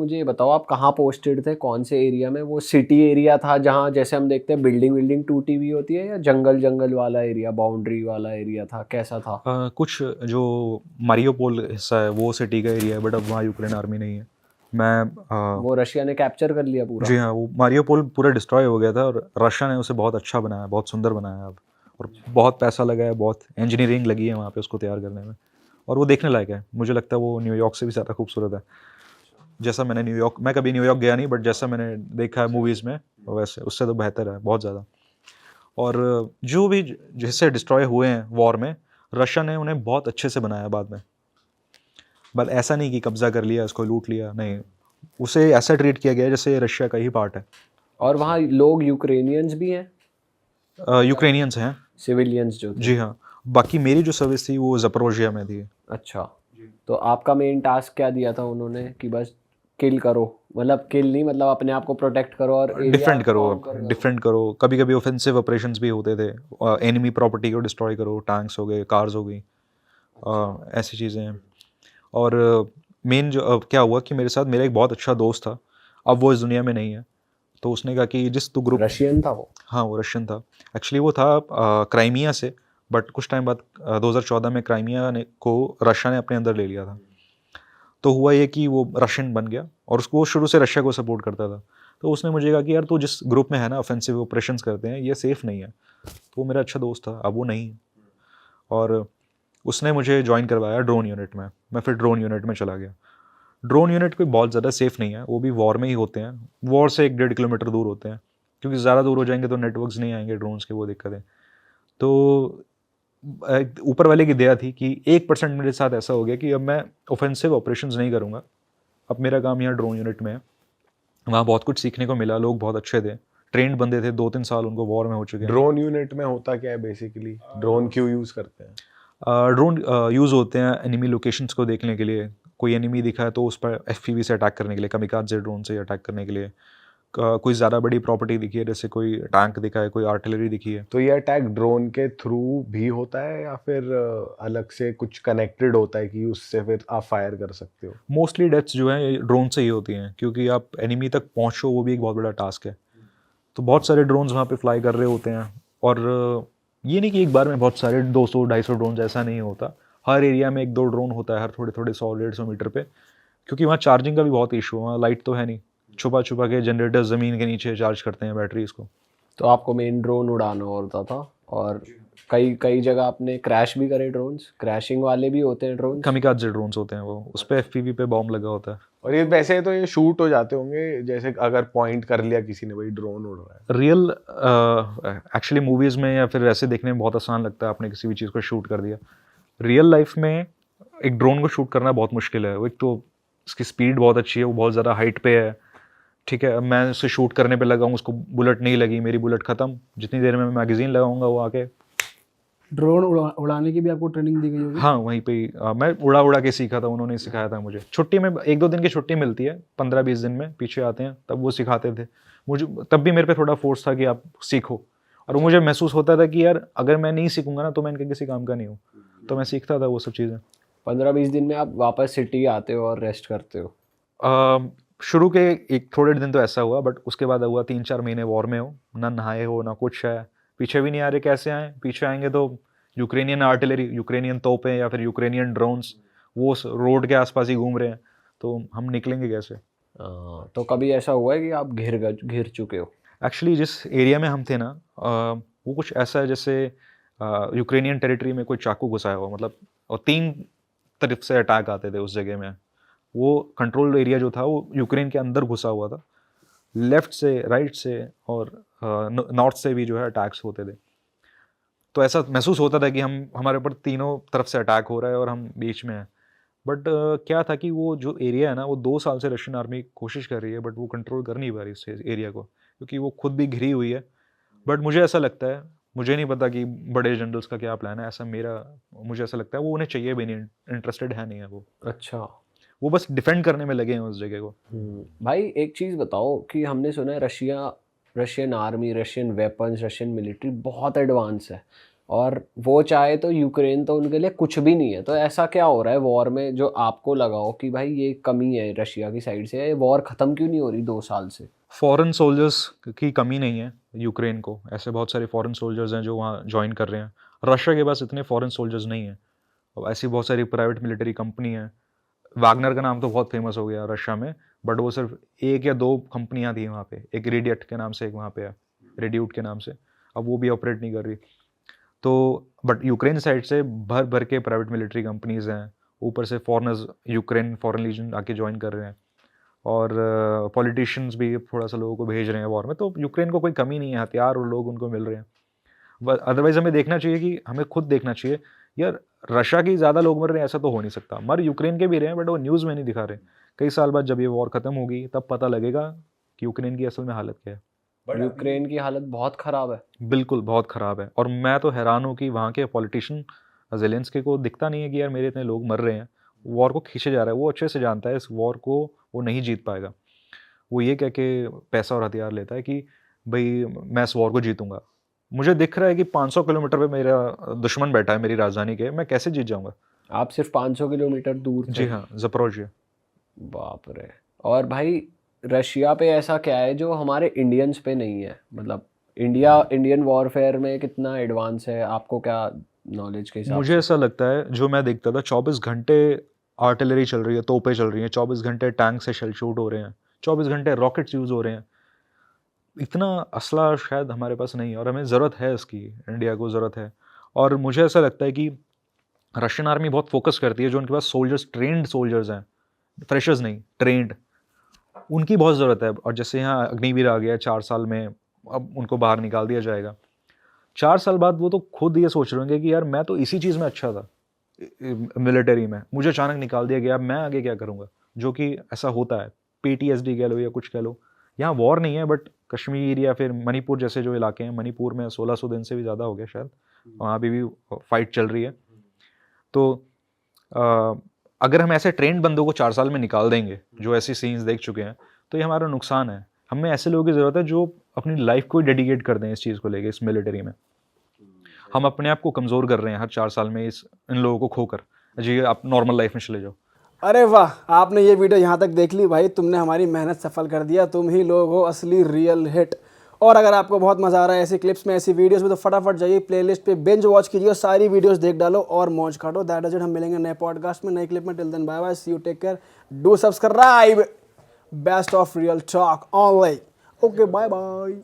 मुझे ये बताओ आप कहाँ पोस्टेड थे, कौन से एरिया में? वो सिटी एरिया था जहाँ जैसे हम देखते हैं बिल्डिंग विल्डिंग टूटी हुई होती है, या जंगल जंगल वाला एरिया, बाउंड्री वाला एरिया था, कैसा था? कुछ जो मारियोपोल हिस्सा है वो सिटी का एरिया है, बट अब वहाँ यूक्रेन आर्मी नहीं है। मैं वो रशिया ने कैप्चर कर लिया पूरा? जी हाँ, वो मारियोपोल पूरा डिस्ट्रॉय हो गया था और रशिया ने उसे बहुत अच्छा बनाया, बहुत सुंदर बनाया अब। और बहुत पैसा लगा है, बहुत इंजीनियरिंग लगी है वहाँ पे उसको तैयार करने में, और वो देखने लायक है। मुझे लगता है वो न्यूयॉर्क से भी ज़्यादा खूबसूरत है। जैसा मैंने न्यूयॉर्क, मैं कभी न्यूयॉर्क गया नहीं, बट जैसा मैंने देखा है मूवीज़ में, वैसे उससे तो बेहतर है बहुत ज़्यादा। और जो भी जिससे डिस्ट्रॉय हुए हैं वॉर में, रशिया ने उन्हें बहुत अच्छे से बनाया बाद में। बट ऐसा नहीं कि कब्जा कर लिया, इसको लूट लिया, नहीं, उसे ऐसा ट्रीट किया गया जैसे रशिया का ही पार्ट है। और वहाँ लोग यूक्रेनियंस भी हैं? यूक्रेनियंस हैं। सिविलियंस जो थे? जी हाँ। बाकी मेरी जो सर्विस थी वो ज़पोरोजिया में थी। अच्छा। तो आपका मेन टास्क क्या दिया था उन्होंने, कि बस किल करो? मतलब किल नहीं, मतलब अपने आप को प्रोटेक्ट करो और एरिया डिफेंड करो, कॉन्कर करो? डिफेंड करो। कभी कभी ऑफेंसिव ऑपरेशंस भी होते थे, एनिमी प्रॉपर्टी को डिस्ट्रॉय करो, टैंक्स हो गए, कार्स हो गई, ऐसी चीज़ें हैं। और मेन जो क्या हुआ कि मेरे साथ मेरा एक बहुत अच्छा दोस्त था, अब वो इस दुनिया में नहीं है। तो उसने कहा कि जिस तू ग्रुप, रशियन था वो? हाँ वो रशियन था। एक्चुअली वो था क्राइमिया से, बट कुछ टाइम बाद 2014 में क्राइमिया ने को रशिया ने अपने अंदर ले लिया था। तो हुआ ये कि वो रशियन बन गया और उसको, वो शुरू से रशिया को सपोर्ट करता था। तो उसने मुझे कहा कि यार तू जिस ग्रुप में है ना, ऑफेंसिव ऑपरेशंस करते हैं, ये सेफ़ नहीं है। तो वो मेरा अच्छा दोस्त था, अब वो नहीं है। और उसने मुझे ज्वाइन करवाया ड्रोन यूनिट में। मैं फिर ड्रोन यूनिट में चला गया। ड्रोन यूनिट कोई बहुत ज़्यादा सेफ़ नहीं है, वो भी वॉर में ही होते हैं। वॉर से 1-1.5 किलोमीटर दूर होते हैं, क्योंकि ज़्यादा दूर हो जाएंगे तो नेटवर्क्स नहीं आएंगे ड्रोन्स के, वो दिक्कत है। तो ऊपर वाले की दया थी कि 1% मेरे साथ ऐसा हो गया कि अब मैं ऑफेंसिव ऑपरेशंस नहीं करूँगा। अब मेरा काम यहाँ ड्रोन यूनिट में है। वहाँ बहुत कुछ सीखने को मिला, लोग बहुत अच्छे थे, ट्रेंड बंदे थे, 2-3 साल उनको वॉर में हो चुके हैं। ड्रोन यूनिट में होता क्या है बेसिकली? ड्रोन क्यों यूज करते हैं? ड्रोन यूज़ होते हैं एनिमी लोकेशंस को देखने के लिए। कोई एनिमी दिखा है तो उस पर एफपीवी से अटैक करने के लिए, कामिकाज़े ड्रोन से अटैक करने के लिए। कोई ज़्यादा बड़ी प्रॉपर्टी दिखी है, जैसे कोई टैंक दिखा है, कोई आर्टिलरी दिखी है। तो ये अटैक ड्रोन के थ्रू भी होता है या फिर अलग से कुछ कनेक्टेड होता है कि उससे फिर आप फायर कर सकते हो? मोस्टली डेथ्स जो हैं ड्रोन से ही होती हैं, क्योंकि आप एनिमी तक पहुँचो वो भी एक बहुत बड़ा टास्क है। तो बहुत सारे ड्रोन्स वहाँ पे फ्लाई कर रहे होते हैं। और ये नहीं कि एक बार में बहुत सारे 200-250 ड्रोन्स, ऐसा नहीं होता। हर एरिया में 1-2 ड्रोन होता है, हर थोड़े थोड़े 100-150 मीटर पे। क्योंकि वहाँ चार्जिंग का भी बहुत इशू है, वहाँ लाइट तो है नहीं, छुपा छुपा के जनरेटर ज़मीन के नीचे चार्ज करते हैं बैटरीज को। तो आपको मेन ड्रोन उड़ाना होता था, और कई कई जगह आपने क्रैश भी करे ड्रोन्स? क्रैशिंग वाले भी होते हैं ड्रोन्स? कामिकाज़े ड्रोन्स होते हैं वो, उस पर एफपीवी पे बॉम्ब लगा होता है। और ये वैसे तो ये शूट हो जाते होंगे, जैसे अगर पॉइंट कर लिया किसी ने भाई ड्रोन उड़ रहा है। रियल एक्चुअली मूवीज़ में या फिर ऐसे देखने में बहुत आसान लगता है, आपने किसी भी चीज़ को शूट कर दिया। रियल लाइफ में एक ड्रोन को शूट करना बहुत मुश्किल है। वो एक तो उसकी स्पीड बहुत अच्छी है, वो बहुत ज़्यादा हाइट पे है, ठीक है। अब मैं उसे शूट करने पे लगा हूँ, उसको बुलेट नहीं लगी, मेरी बुलेट ख़त्म। जितनी देर में मैं मैगज़ीन लगाऊंगा वो आके, ड्रोन उड़ाने की भी आपको ट्रेनिंग दी गई होगी? हाँ वहीं पे ही मैं उड़ा उड़ा के सीखा था, उन्होंने सिखाया था मुझे। छुट्टी में 1-2 दिन की छुट्टी मिलती है, 15-20 दिन में पीछे आते हैं, तब वो सिखाते थे मुझे। तब भी मेरे पे थोड़ा फोर्स था कि आप सीखो, और मुझे महसूस होता था कि यार अगर मैं नहीं सीखूंगा ना तो मैं इनके किसी काम का नहीं हूँ। तो मैं सीखता था वो सब चीज़ें। 15-20 दिन में आप वापस सिटी आते हो और रेस्ट करते हो? शुरू के एक थोड़े दिन तो ऐसा हुआ, बट उसके बाद हुआ 3-4 महीने वॉर में हो, ना नहाए हो ना कुछ है। पीछे भी नहीं आ रहे, कैसे आए? पीछे आएंगे तो यूक्रेनियन आर्टिलरी, यूक्रेनियन तोपें या फिर यूक्रेनियन ड्रोन्स वो रोड के आसपास ही घूम रहे हैं, तो हम निकलेंगे कैसे? तो कभी ऐसा हुआ है कि आप घिर चुके हो? एक्चुअली जिस एरिया में हम थे ना, वो कुछ ऐसा है जैसे यूक्रेनियन टेरिटरी में कोई चाकू घुसाया हुआ, मतलब, और 3 तरफ से अटैक आते थे उस जगह में। वो कंट्रोल एरिया जो था वो यूक्रेन के अंदर घुसा हुआ था, लेफ्ट से, राइट से और नॉर्थ से भी जो है अटैक्स होते थे। तो ऐसा महसूस होता था कि हमारे ऊपर तीनों तरफ से अटैक हो रहा है और हम बीच में हैं। बट क्या था कि वो जो एरिया है ना, वो 2 साल से रशियन आर्मी कोशिश कर रही है, बट वो कंट्रोल कर नहीं पा रही उस एरिया को, क्योंकि वो खुद भी घिरी हुई है। बट मुझे ऐसा लगता है, मुझे नहीं पता कि बड़े जनरल्स का क्या प्लान है, ऐसा मुझे ऐसा लगता है वो उन्हें चाहिए भी नहीं, इंटरेस्टेड है नहीं है वो। अच्छा। वो बस डिफेंड करने में लगे हैं उस जगह को। भाई एक चीज़ बताओ कि हमने सुना है Russian army, Russian weapons, Russian military बहुत एडवांस है, और वो चाहे तो यूक्रेन तो उनके लिए कुछ भी नहीं है। तो ऐसा क्या हो रहा है वॉर में जो आपको लगा हो कि भाई ये कमी है रशिया की साइड से, ये वॉर ख़त्म क्यों नहीं हो रही 2 साल से? फॉरेन सोल्जर्स की कमी नहीं है यूक्रेन को, ऐसे बहुत सारे फॉरेन सोल्जर्स हैं जो वहाँ ज्वाइन कर रहे हैं। रशिया के पास इतने फॉरेन सोल्जर्स नहीं हैं। और ऐसी बहुत सारी प्राइवेट मिलिट्री कंपनी है। वैगनर का नाम तो बहुत फेमस हो गया रशिया में, बट वो सिर्फ 1 या 2 कंपनियां थी वहाँ पे। एक रेडियट के नाम से एक वहाँ पे है, रेड्यूट के नाम से, अब वो भी ऑपरेट नहीं कर रही। तो बट यूक्रेन साइड से भर भर के प्राइवेट मिलिट्री कंपनीज हैं, ऊपर से फॉरनर्स यूक्रेन फॉरेन लीजन आके ज्वाइन कर रहे हैं, और पॉलिटिशियंस भी थोड़ा सा लोगों को भेज रहे हैं वॉर में। तो यूक्रेन को कोई कमी नहीं है, हथियार और लोग उनको मिल रहे हैं। अदरवाइज हमें देखना चाहिए कि हमें खुद देखना चाहिए यार, रशिया की ज़्यादा लोग मर रहे हैं ऐसा तो हो नहीं सकता, मर यूक्रेन के भी रहे हैं, बट वो न्यूज़ में नहीं दिखा रहे। कई साल बाद जब ये वॉर ख़त्म होगी तब पता लगेगा कि यूक्रेन की असल में हालत क्या है। यूक्रेन की हालत बहुत ख़राब है। बिल्कुल बहुत ख़राब है, और मैं तो हैरान हूँ कि वहाँ के पॉलिटिशियन ज़ेलेंस्की को दिखता नहीं है कि यार मेरे इतने लोग मर रहे हैं, वॉर को खींचे जा रहा है। वो अच्छे से जानता है इस वॉर को वो नहीं जीत पाएगा। वो ये कह के पैसा और हथियार लेता है कि भाई मैं इस वॉर को जीतूंगा। मुझे दिख रहा है कि 500 किलोमीटर पे मेरा दुश्मन बैठा है मेरी राजधानी के, मैं कैसे जीत जाऊंगा? आप सिर्फ 500 किलोमीटर दूर थे। जी हाँ, ज़पोरोजिया। बाप रे। और भाई रशिया पे ऐसा क्या है जो हमारे इंडियंस पे नहीं है? मतलब इंडियन वॉरफेयर में कितना एडवांस है, आपको क्या नॉलेज के हिसाब मुझे ऐसा लगता है, जो मैं देखता था 24 घंटे आर्टिलरी चल रही है, तोपें चल रही हैं, 24 घंटे टैंक से शेल शूट हो रहे हैं, 24 घंटे रॉकेट्स यूज़ हो रहे हैं। इतना असला शायद हमारे पास नहीं है, और हमें ज़रूरत है इसकी, इंडिया को ज़रूरत है। और मुझे ऐसा लगता है कि रशियन आर्मी बहुत फोकस करती है, जो उनके पास सोल्जर्स, ट्रेंड सोल्जर्स हैं, फ्रेशर्स नहीं, ट्रेंड, उनकी बहुत ज़रूरत है। और जैसे यहाँ अग्निवीर आ गया 4 साल में, अब उनको बाहर निकाल दिया जाएगा। 4 साल बाद वो तो खुद ये सोच रहे होंगे कि यार मैं तो इसी चीज़ में अच्छा था मिलिट्री में, मुझे अचानक निकाल दिया गया, मैं आगे क्या करूँगा? जो कि ऐसा होता है, PTSD कह लो या कुछ कह लो। यहाँ वॉर नहीं है, बट कश्मीर या फिर मणिपुर जैसे जो इलाके हैं, मणिपुर में 1600 दिन से भी ज़्यादा हो गया शायद, वहाँ भी फाइट चल रही है। तो अगर हम ऐसे ट्रेंड बंदों को 4 साल में निकाल देंगे, जो ऐसी सीन्स देख चुके हैं, तो ये हमारा नुकसान है। हमें ऐसे लोगों की ज़रूरत है जो अपनी लाइफ को डेडिकेट कर दें इस चीज़ को लेके, इस मिलिट्री में। हम अपने आप को कमज़ोर कर रहे हैं हर 4 साल में इन लोगों को खोकर। जी, आप नॉर्मल लाइफ में चले जाओ। अरे वाह, आपने ये वीडियो यहाँ तक देख ली भाई, तुमने हमारी मेहनत सफल कर दिया। तुम ही लोग हो असली रियल हिट। और अगर आपको बहुत मज़ा आ रहा है ऐसी क्लिप्स में, ऐसी वीडियोस में, तो फटाफट जाइए प्लेलिस्ट पे बिंज वॉच कीजिए और सारी वीडियोस देख डालो और मौज काटो। That is it. हम मिलेंगे नए पॉडकास्ट में, नई क्लिप में। Till then bye bye, see you, take care, do subscribe. Best of real talk online. Okay, bye bye.